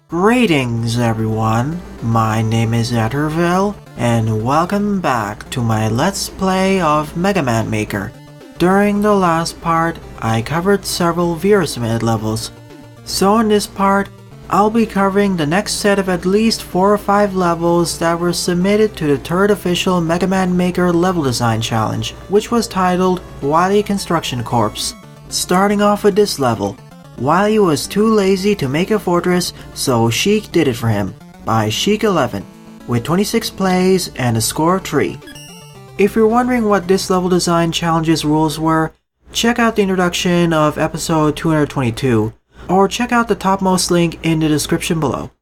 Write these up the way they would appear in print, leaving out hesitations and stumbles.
Greetings everyone, my name is Etterville, and welcome back to my Let's Play of Mega Man Maker. During the last part, I covered several viewer submitted levels. So in this part, I'll be covering the next set of at least 4 or 5 levels that were submitted to the 3rd official Mega Man Maker level design challenge, which was titled Wily Construction Corps. Starting off with this level. Wily was too lazy to make a fortress, so Sheik did it for him, by Sheik 11, with 26 plays and a score of 3. If you're wondering what this level design challenge's rules were, check out the introduction of episode 222, or check out the topmost link in the description below.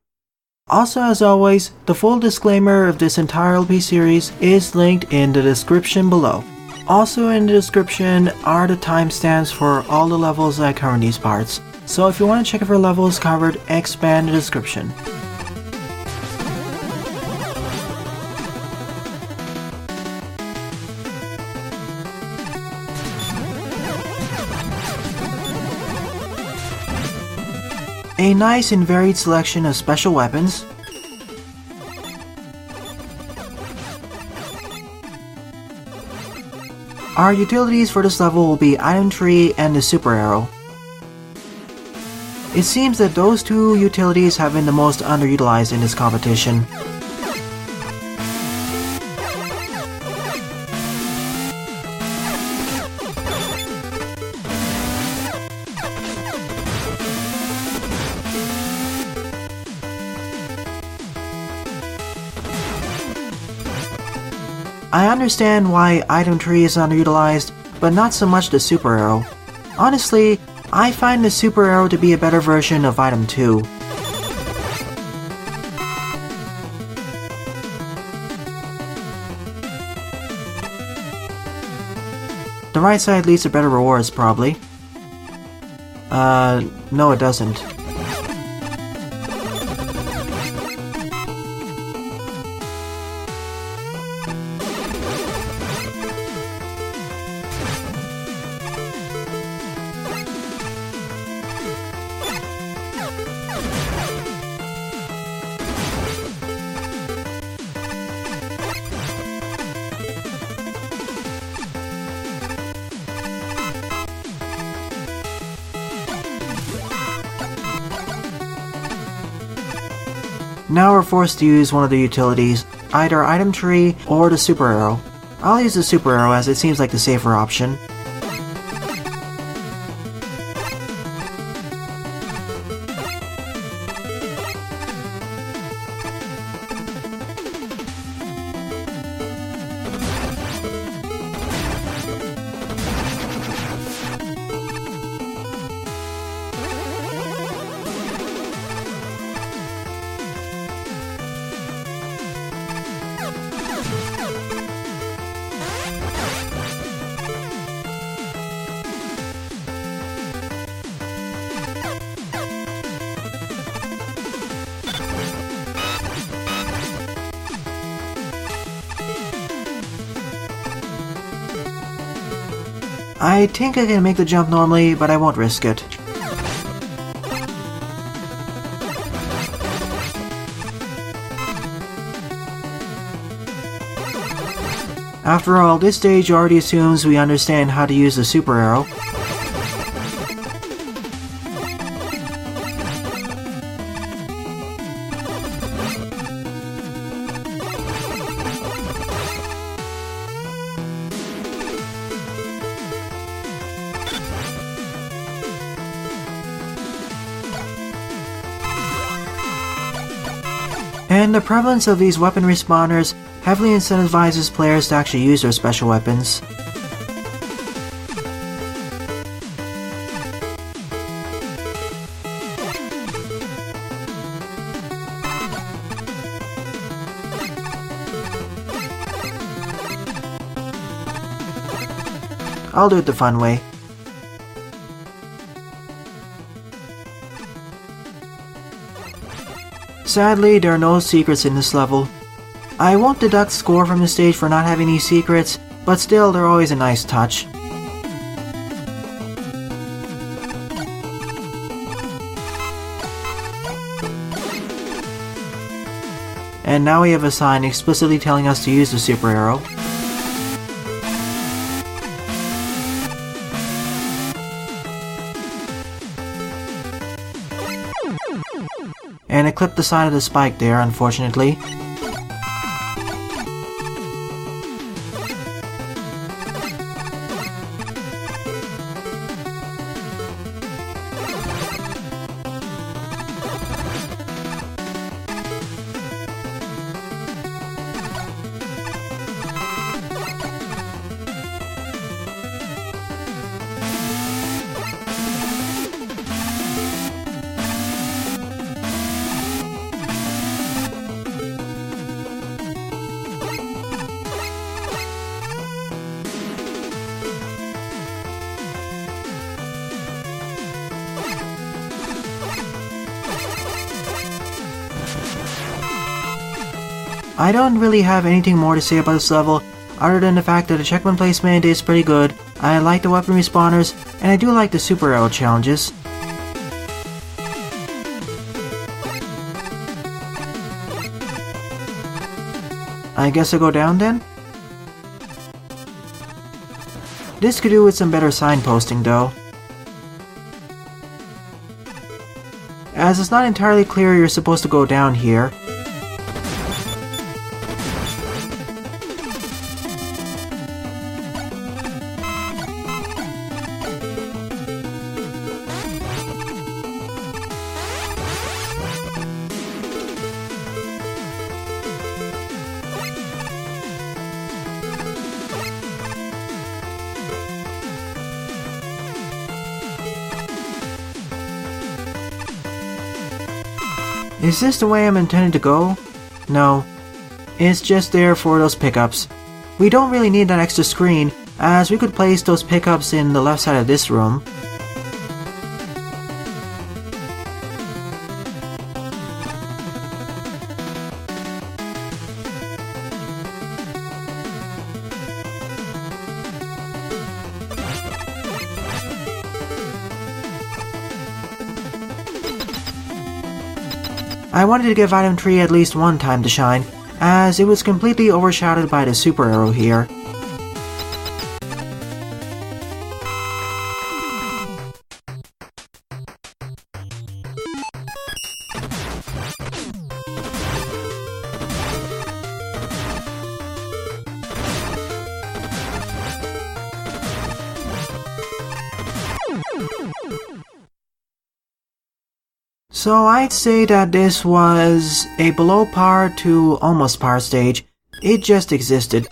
Also, as always, the full disclaimer of this entire LP series is linked in the description below. Also in the description are the timestamps for all the levels I cover in these parts, so if you want to check for levels covered, expand the description. A nice and varied selection of special weapons. Our utilities for this level will be Item Tree and the Super Arrow. It seems that those two utilities have been the most underutilized in this competition. I understand why Item Tree is underutilized, but not so much the Super Arrow. Honestly, I find the Super Arrow to be a better version of Item 2. The right side leads to better rewards, probably. No it doesn't. Now we're forced to use one of the utilities, either Item Tree or the Super Arrow. I'll use the Super Arrow as it seems like the safer option. I think I can make the jump normally, but I won't risk it. After all, this stage already assumes we understand how to use the Super Arrow. And the prevalence of these weapon respawners heavily incentivizes players to actually use their special weapons. I'll do it the fun way. Sadly, there are no secrets in this level. I won't deduct score from the stage for not having any secrets, but still, they're always a nice touch. and now we have a sign explicitly telling us to use the super arrow. And it clipped the side of the spike there, unfortunately. I don't really have anything more to say about this level, other than the fact that the checkpoint placement is pretty good, I like the weapon respawners, and I do like the super arrow challenges. I guess I'll go down then? This could do with some better signposting though. As it's not entirely clear you're supposed to go down here. Is this the way I'm intended to go? No. It's just there for those pickups. We don't really need that extra screen, as we could place those pickups in the left side of this room. I wanted to give item 3 at least one time to shine, as it was completely overshadowed by the super arrow here. So I'd say that this was a below par to almost par stage. It just existed.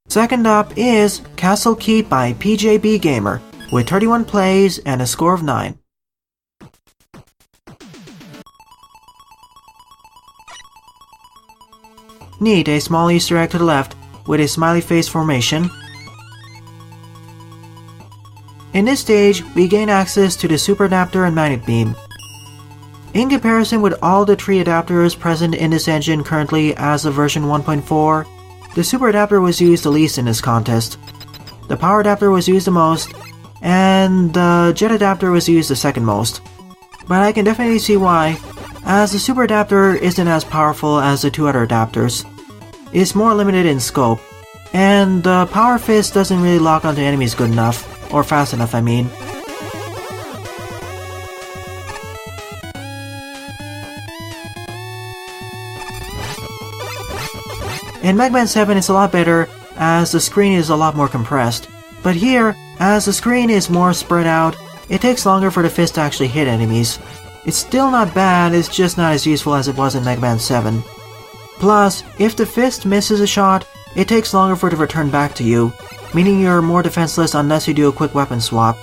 Second up is Castle Keep by PJBgamer, with 31 plays and a score of 9. Neat, a small Easter egg to the left, with a smiley face formation. In this stage, we gain access to the super adapter and magnet beam. In comparison with all the 3 adapters present in this engine currently as of version 1.4, the super adapter was used the least in this contest. The power adapter was used the most, and the jet adapter was used the second most. But I can definitely see why, as the super adapter isn't as powerful as the 2 other adapters. It's more limited in scope, and the power fist doesn't really lock onto enemies good enough, or fast enough I mean. In Mega Man 7 it's a lot better, as the screen is a lot more compressed. But here, as the screen is more spread out, it takes longer for the fist to actually hit enemies. It's still not bad, it's just not as useful as it was in Mega Man 7. Plus, if the fist misses a shot, it takes longer for it to return back to you, meaning you're more defenseless unless you do a quick weapon swap.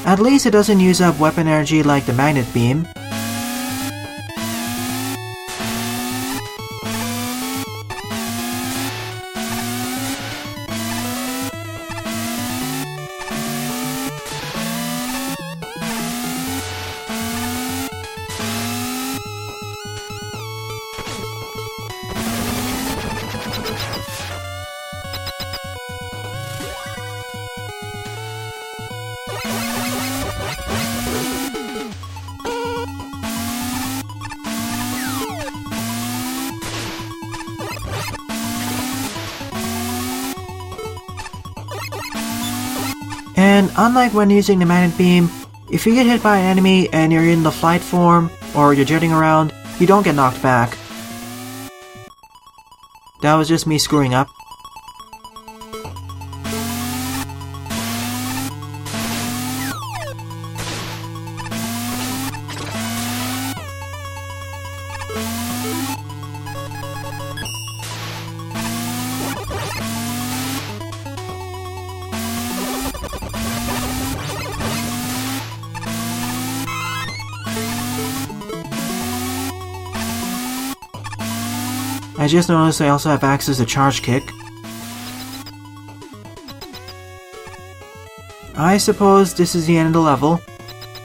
At least it doesn't use up weapon energy like the magnet beam. And unlike when using the magnet beam, if you get hit by an enemy and you're in the flight form, or you're jetting around, you don't get knocked back. That was just me screwing up. I just noticed I also have access to Charge Kick. I suppose this is the end of the level.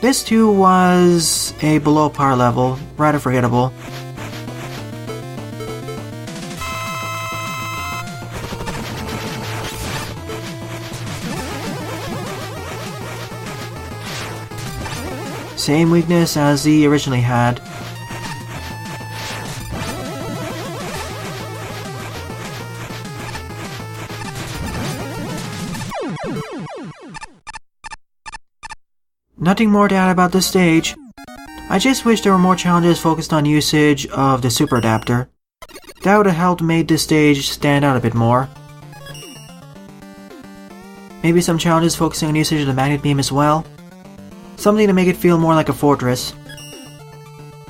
This too was a below par level, rather forgettable. Same weakness as the originally had. Nothing more to add about this stage. I just wish there were more challenges focused on usage of the super adapter. That would have helped make this stage stand out a bit more. Maybe some challenges focusing on usage of the magnet beam as well. Something to make it feel more like a fortress.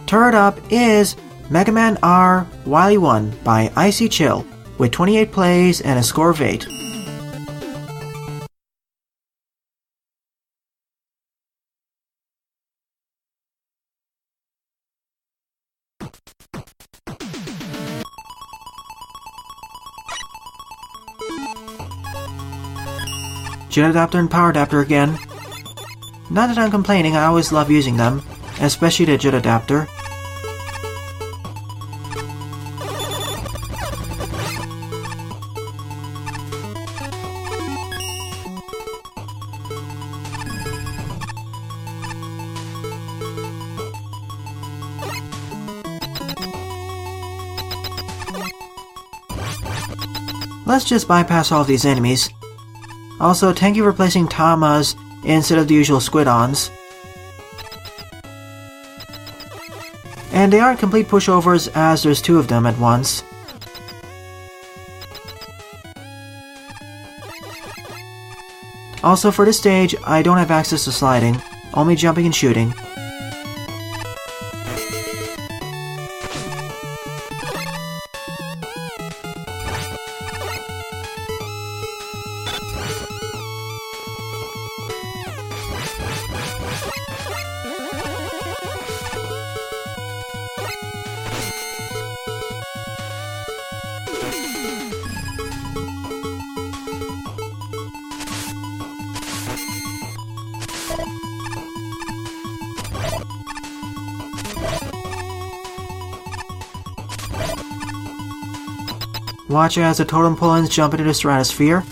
Third up is Mega Man R Wily 1 by Icy Chill, with 28 plays and a score of 8. Jet adapter and power adapter again. Not that I'm complaining, I always love using them, especially the jet adapter. Let's just bypass all of these enemies. Also, thank you for placing Tamas instead of the usual Squidons. And they aren't complete pushovers as there's two of them at once. Also, for this stage, I don't have access to sliding, only jumping and shooting. Watch as the totem poles jump into the stratosphere.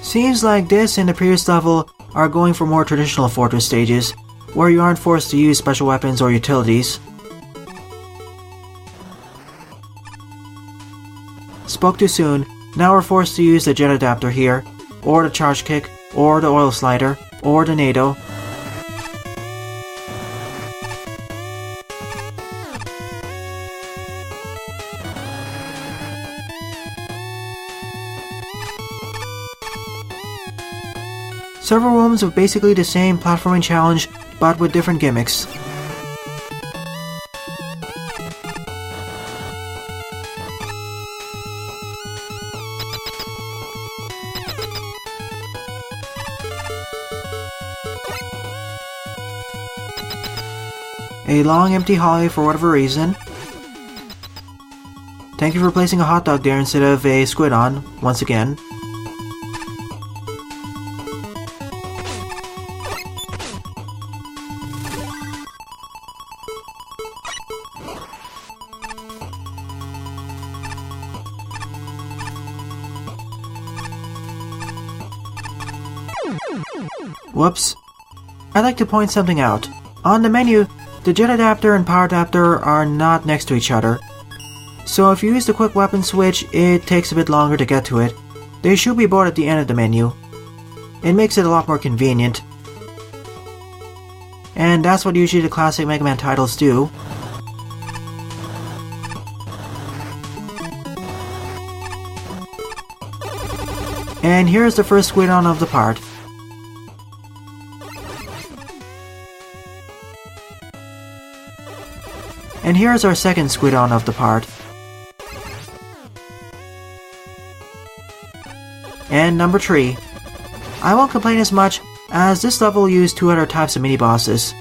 Seems like this and the previous level are going for more traditional fortress stages, where you aren't forced to use special weapons or utilities. Spoke too soon, now we're forced to use the jet adapter here, or the charge kick, or the oil slider, or the NATO. Several rooms with basically the same platforming challenge, but with different gimmicks. A long empty hallway for whatever reason. Thank you for placing a hot dog there instead of a squid on, once again. Whoops. I'd like to point something out. On the menu, the jet adapter and power adapter are not next to each other. So if you use the quick weapon switch, it takes a bit longer to get to it. They should be both at the end of the menu. It makes it a lot more convenient. And that's what usually the classic Mega Man titles do. And here's the first squid on of the part. And here's our second squid on of the part. And number 3. I won't complain as much, as this level used 2 other types of mini-bosses.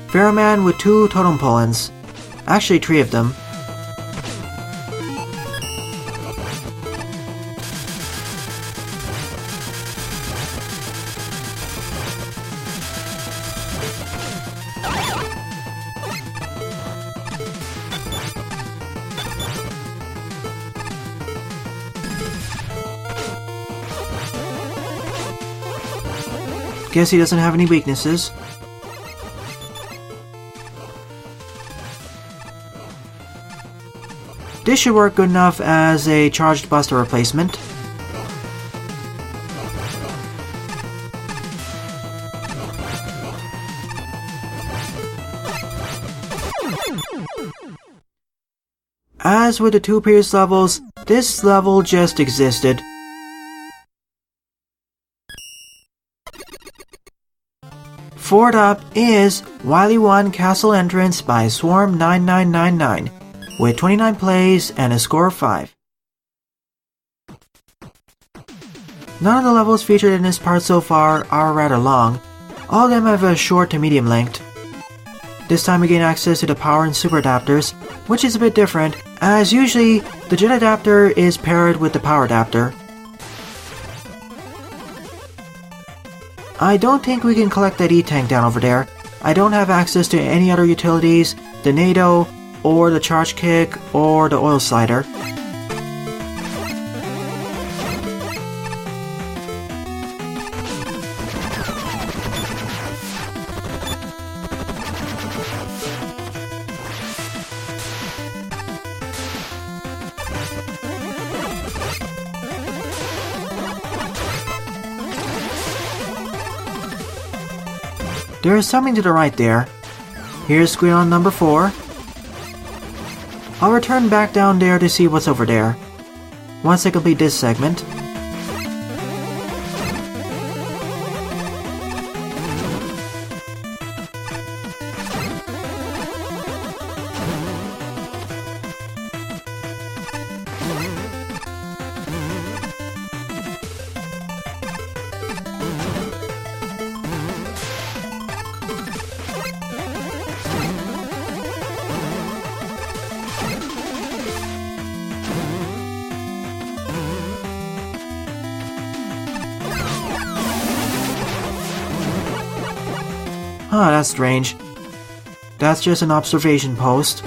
Pharaoh Man with 2 totem pollens. Actually 3 of them. Guess he doesn't have any weaknesses. This should work good enough as a charged buster replacement. As with the 2 previous levels, this level just existed. Fourth up is Wily 1 Castle Entrance by Swarm 9999, with 29 plays and a score of 5. None of the levels featured in this part so far are rather long. All of them have a short to medium length. This time we gain access to the power and super adapters, which is a bit different, as usually the jet adapter is paired with the power adapter. I don't think we can collect that E-tank down over there. I don't have access to any other utilities, the NATO, or the charge kick, or the oil slider. There is something to the right there. Here's squid on number 4. I'll return back down there to see what's over there, once I complete this segment. Huh, that's strange. That's just an observation post.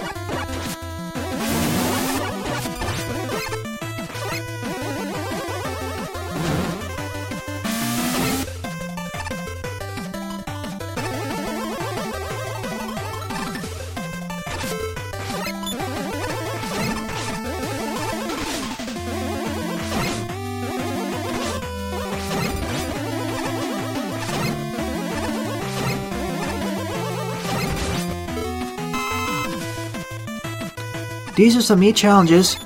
These are some neat challenges,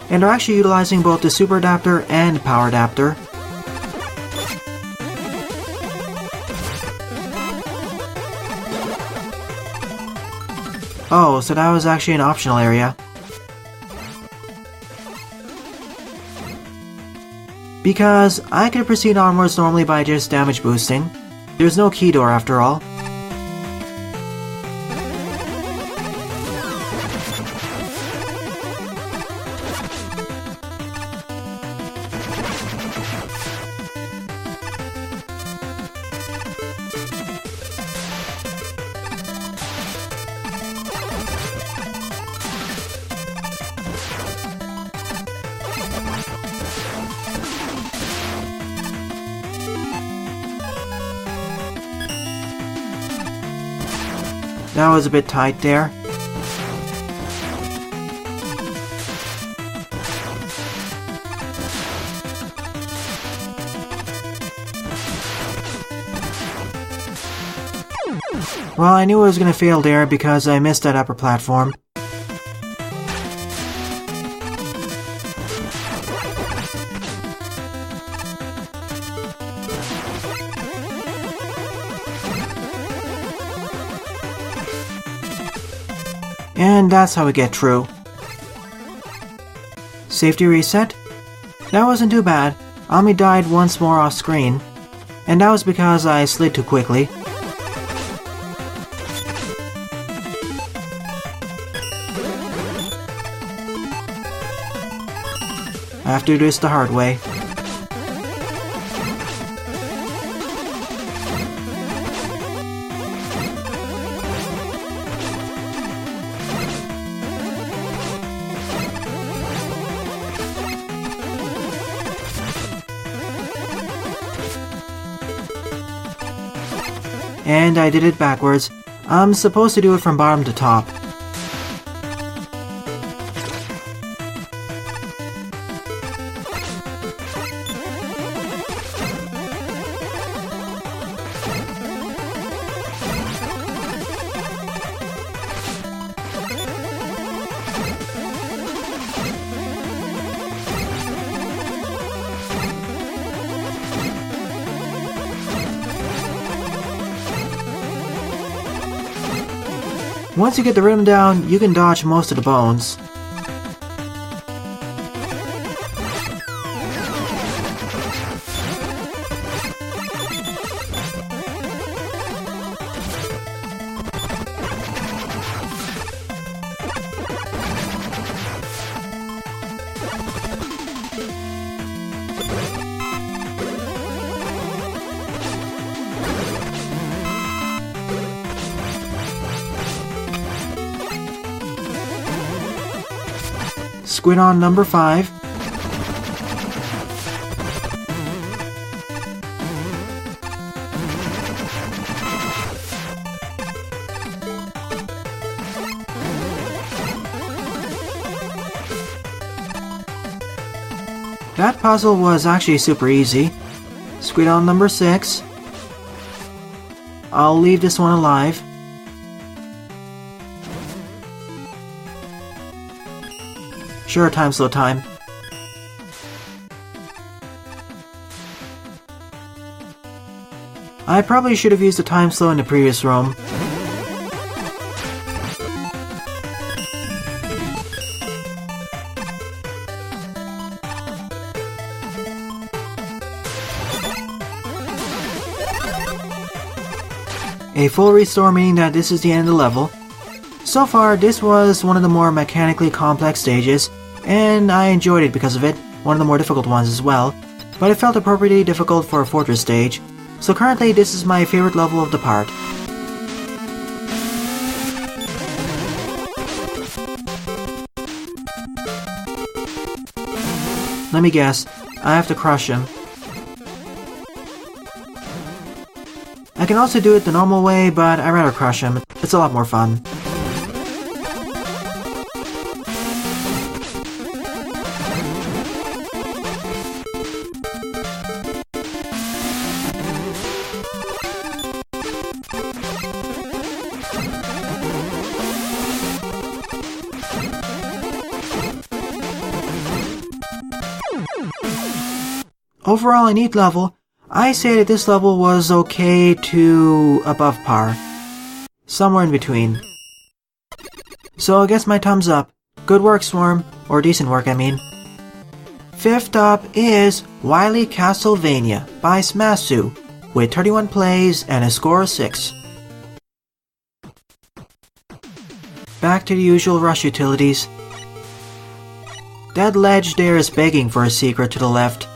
and are actually utilizing both the super adapter and power adapter. Oh, so that was actually an optional area. Because I could proceed onwards normally by just damage boosting. There's no key door after all. That was a bit tight there. Well, I knew I was gonna fail there because I missed that upper platform. And that's how we get through. Safety reset? That wasn't too bad. Ami died once more off screen, and that was because I slid too quickly. I have to do this the hard way. And I did it backwards. I'm supposed to do it from bottom to top. Once you get the rhythm down, you can dodge most of the bones. Squid on number 5. That puzzle was actually super easy. Squid on number 6. I'll leave this one alive. Sure, time slow time. I probably should have used the time slow in the previous room. A full restore meaning that this is the end of the level. So far, this was one of the more mechanically complex stages, and I enjoyed it because of it, one of the more difficult ones as well, but it felt appropriately difficult for a fortress stage, so currently this is my favorite level of the part. Let me guess, I have to crush him. I can also do it the normal way, but I'd rather crush him, it's a lot more fun. Overall a neat level. I say that this level was okay to above par. Somewhere in between. So I guess my thumbs up. Good work, Swarm. Or decent work, I mean. Fifth up is Wily Castle-vania by Smasu, with 31 plays and a score of 6. Back to the usual rush utilities. That ledge there is begging for a secret to the left.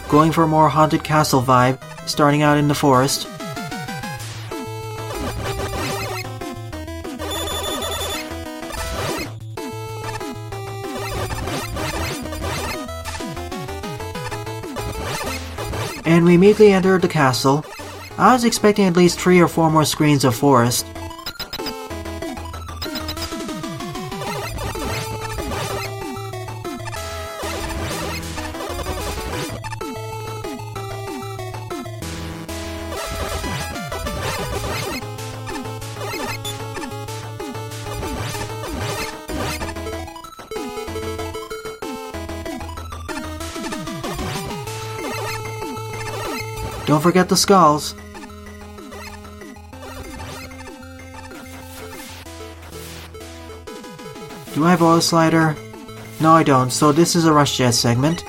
Going for a more haunted castle vibe, starting out in the forest. And we immediately entered the castle. I was expecting at least 3 or 4 more screens of forest. Don't forget the skulls. Do I have oil slider? No, I don't, so this is a rush jet segment.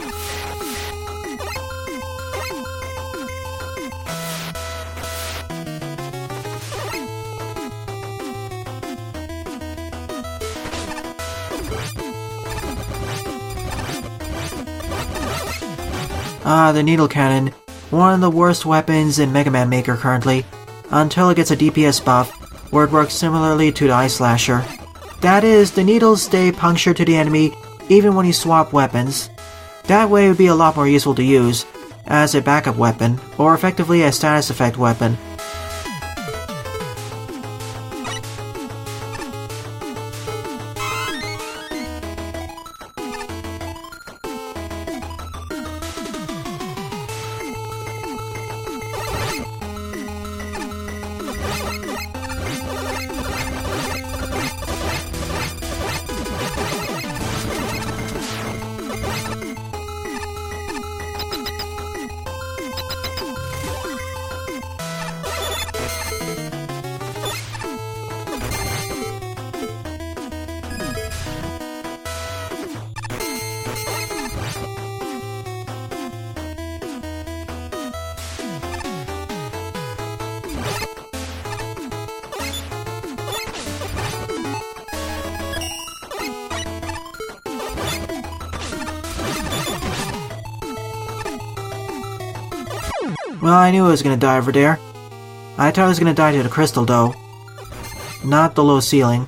The needle cannon. One of the worst weapons in Mega Man Maker currently, until it gets a DPS buff, where it works similarly to the Eye Slasher. That is, the needles stay punctured to the enemy even when you swap weapons. That way it would be a lot more useful to use, as a backup weapon, or effectively a status effect weapon. Well, I knew I was gonna die over there. I thought I was gonna die to the crystal though. Not the low ceiling.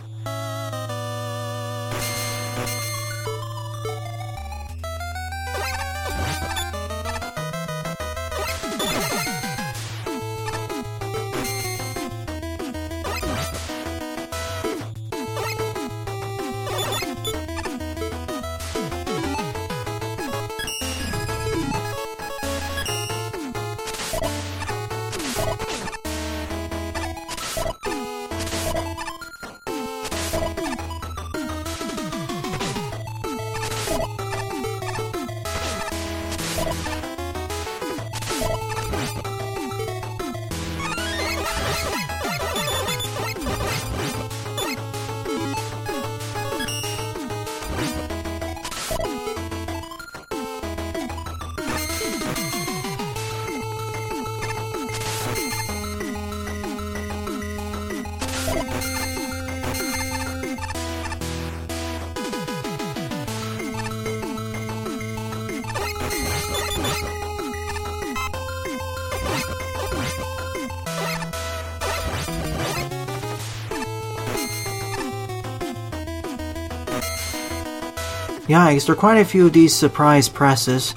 Yikes, there are quite a few of these surprise presses,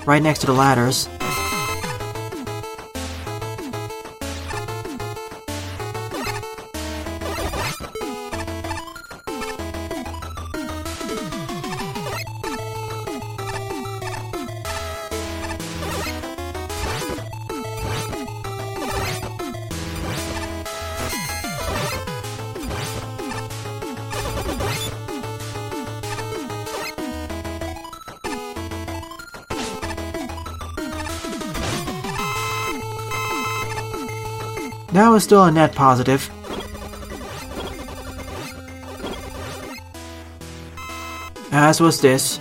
right next to the ladders. That was still a net positive. As was this.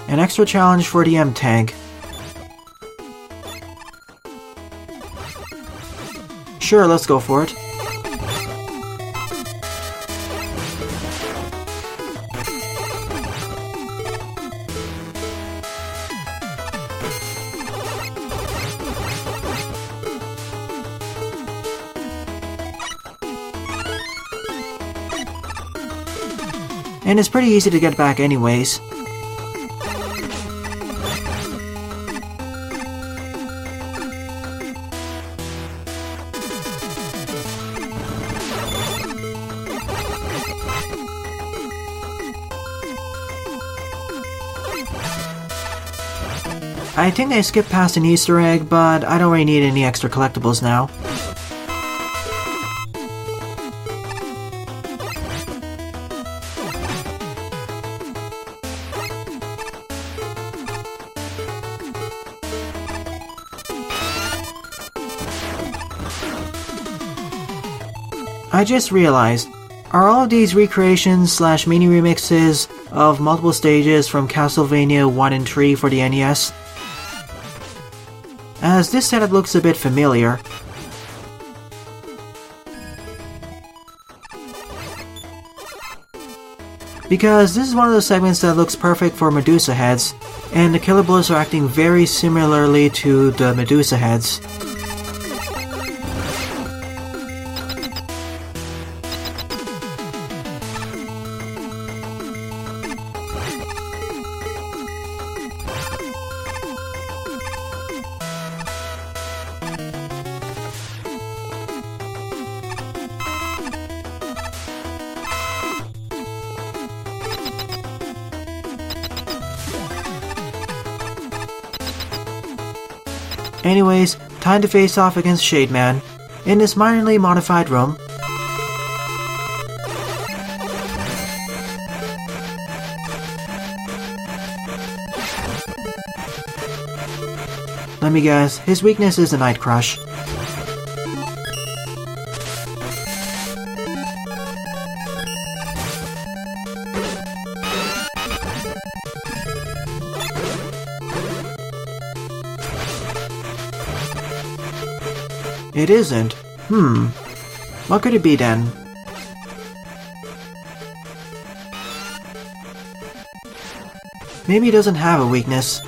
An extra challenge for the M-Tank. Sure, let's go for it. And it's pretty easy to get back anyways. I think I skipped past an Easter egg, but I don't really need any extra collectibles now. I just realized, are all of these recreations slash mini remixes of multiple stages from Castle-vania 1 and 3 for the NES? As this setup looks a bit familiar. Because this is one of those segments that looks perfect for Medusa heads, and the killer bullets are acting very similarly to the Medusa heads. Anyways, time to face off against Shade Man in this minorly modified room. Let me guess, his weakness is the Night Crush. It isn't. What could it be then? Maybe it doesn't have a weakness.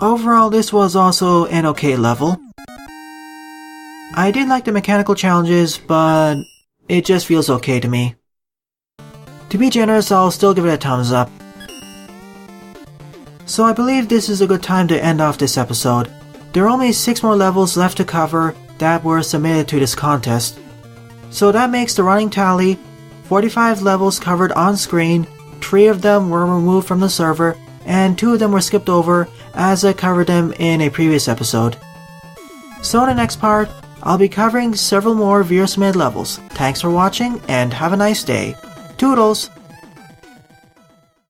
Overall, this was also an okay level. I did like the mechanical challenges, but it just feels okay to me. To be generous, I'll still give it a thumbs up. So I believe this is a good time to end off this episode. There are only 6 more levels left to cover that were submitted to this contest. So that makes the running tally 45 levels covered on screen, 3 of them were removed from the server, and 2 of them were skipped over as I covered them in a previous episode. So in the next part, I'll be covering several more viewer submitted levels. Thanks for watching and have a nice day. Toodles!